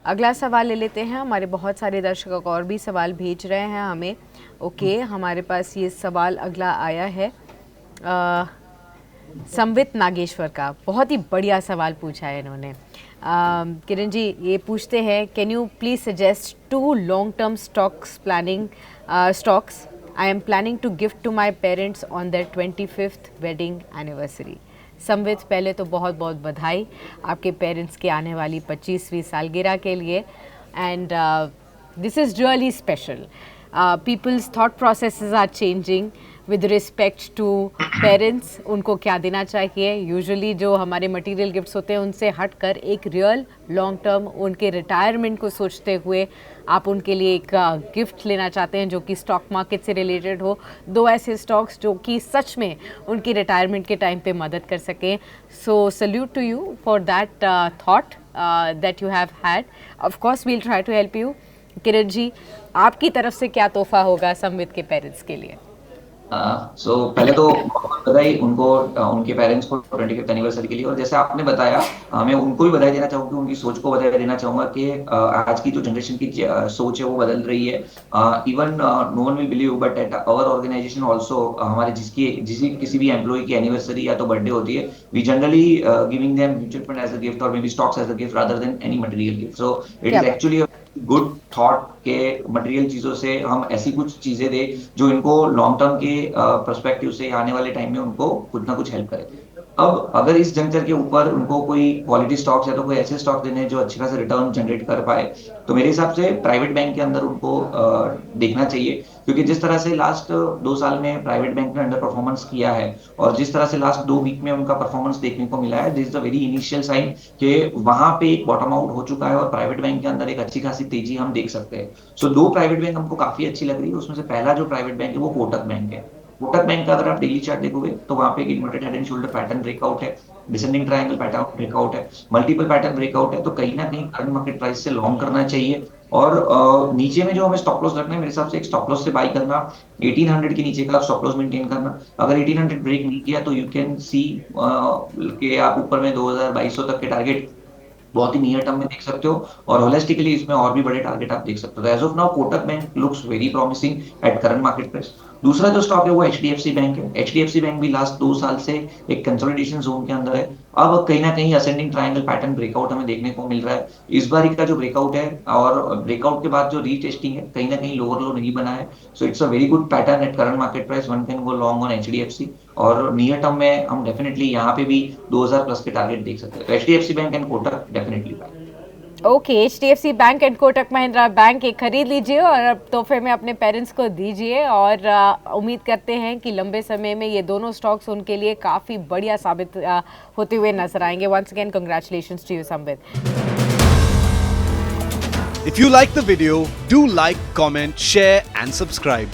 अगला सवाल ले लेते हैं। हमारे बहुत सारे दर्शक और भी सवाल भेज रहे हैं हमें। ओके, हमारे पास ये सवाल अगला आया है संवित नागेश्वर का। बहुत ही बढ़िया सवाल पूछा है इन्होंने। किरण जी ये पूछते हैं, can you please suggest 2 long term stocks I am planning to gift to my parents on their 25th wedding anniversary. Samvit, पहले तो बहुत बहुत बधाई आपके पेरेंट्स की आने वाली 25वीं सालगिरह के लिए। And this is really special. Peoples thought processes are changing with respect to parents. उनको क्या देना चाहिए, यूजुअली जो हमारे मटेरियल गिफ्ट्स होते हैं उनसे हटकर एक रियल लॉन्ग टर्म उनके रिटायरमेंट को सोचते हुए आप उनके लिए एक गिफ्ट लेना चाहते हैं जो कि स्टॉक मार्केट से रिलेटेड हो। 2 ऐसे स्टॉक्स जो कि सच में उनकी रिटायरमेंट के टाइम पे मदद कर सकें। So salute to you for that thought that you have had. Of course we'll try to help you. Kiran ji, आपकी तरफ से क्या तोहफा होगा संवित के पेरेंट्स के लिए? पहले तो बहुत बधाई उनको, उनके पेरेंट्स को 25th एनिवर्सरी के लिए। और जैसे आपने बताया, मैं उनको भी बधाई देना चाहूंगी, उनकी सोच को बधाई देना चाहूंगा कि आज की जो जनरेशन की सोच है वो बदल रही है। Even no one will believe but at our organisation also, हमारे जिसकी किसी भी एम्प्लॉय की एनिवर्सरी या तो बर्थडे होती है, we generally giving them mutual fund as a gift और maybe stocks as a gift rather than any material gift. So it क्या इज बात। एक्चुअली गुड थॉट के मटेरियल चीजों से हम ऐसी कुछ चीजें दे जो इनको लॉन्ग टर्म के पर्सपेक्टिव से आने वाले टाइम में उनको कुछ ना कुछ हेल्प करे। अब अगर इस जंक्चर के ऊपर उनको कोई क्वालिटी स्टॉक्स या तो कोई ऐसे स्टॉक देने जो अच्छे खासे रिटर्न जनरेट कर पाए, तो मेरे हिसाब से प्राइवेट बैंक के अंदर उनको देखना चाहिए। क्योंकि जिस तरह से लास्ट 2 साल में प्राइवेट बैंक ने अंडर परफॉर्मेंस किया है और जिस तरह से लास्ट 2 वीक में उनका परफॉर्मेंस देखने को मिला है, this is a very initial sign कि वहां पे एक बॉटम आउट हो चुका है और प्राइवेट बैंक के अंदर एक अच्छी खासी तेजी हम देख सकते हैं। सो 2 प्राइवेट बैंक हमको काफी अच्छी लग रही है। उसमें से पहला जो प्राइवेट बैंक है वो कोटक बैंक है। कोटक बैंक का अगर आप डेली चार्ट देखोगे तो वहां पे एक inverted head and shoulder pattern breakout है, डिसेंडिंग ट्रायंगल पैटर्न ब्रेकआउट है, मल्टीपल पैटर्न ब्रेकआउट है। तो कहीं ना कहीं करंट मार्केट प्राइस से लॉन्ग करना चाहिए। और नीचे में जो हमें स्टॉप लॉस रखना है, मेरे हिसाब से एक स्टॉप लॉस से बाई करना, 1800 के नीचे का स्टॉप लॉस मेंटेन करना। अगर 1800 ब्रेक नहीं किया तो यू कैन सी कि आप ऊपर में 2200 तक के टारगेट बहुत ही नियर टर्म में देख सकते हो। और होलिस्टिकली इसमें और भी बड़े टारगेट आप देख सकते हो। As of now Kotak bank looks very promising at current market price. दूसरा जो स्टॉक है वो एचडीएफसी बैंक है। एचडीएफसी बैंक भी लास्ट 2 साल से एक कंसोलिडेशन जोन के अंदर है। अब कहीं ना कहीं असेंडिंग ट्रायंगल पैटर्न ब्रेकआउट हमें देखने को मिल रहा है। इस बार का जो ब्रेकआउट है और ब्रेकआउट के बाद जो रीटेस्टिंग है, कहीं ना कहीं लोअर लो नहीं बना है। So it's a very good pattern at current market price, one can go long on HDFC. और नियर टर्म में हम डेफिनेटली यहाँ पे भी 2000 प्लस के टारगेट देख सकते हैं। तो HDFC bank and Kotak definitely. Okay, HDFC bank and Kotak Mahindra bank एक खरीद लीजिए और अब तोहफे में अपने पेरेंट्स को दीजिए। और उम्मीद करते हैं कि लंबे समय में ये दोनों स्टॉक्स उनके लिए काफ़ी बढ़िया साबित होते हुए नजर आएंगे। Once again congratulations to you Sambit. If you like the video, do like, comment, share and subscribe.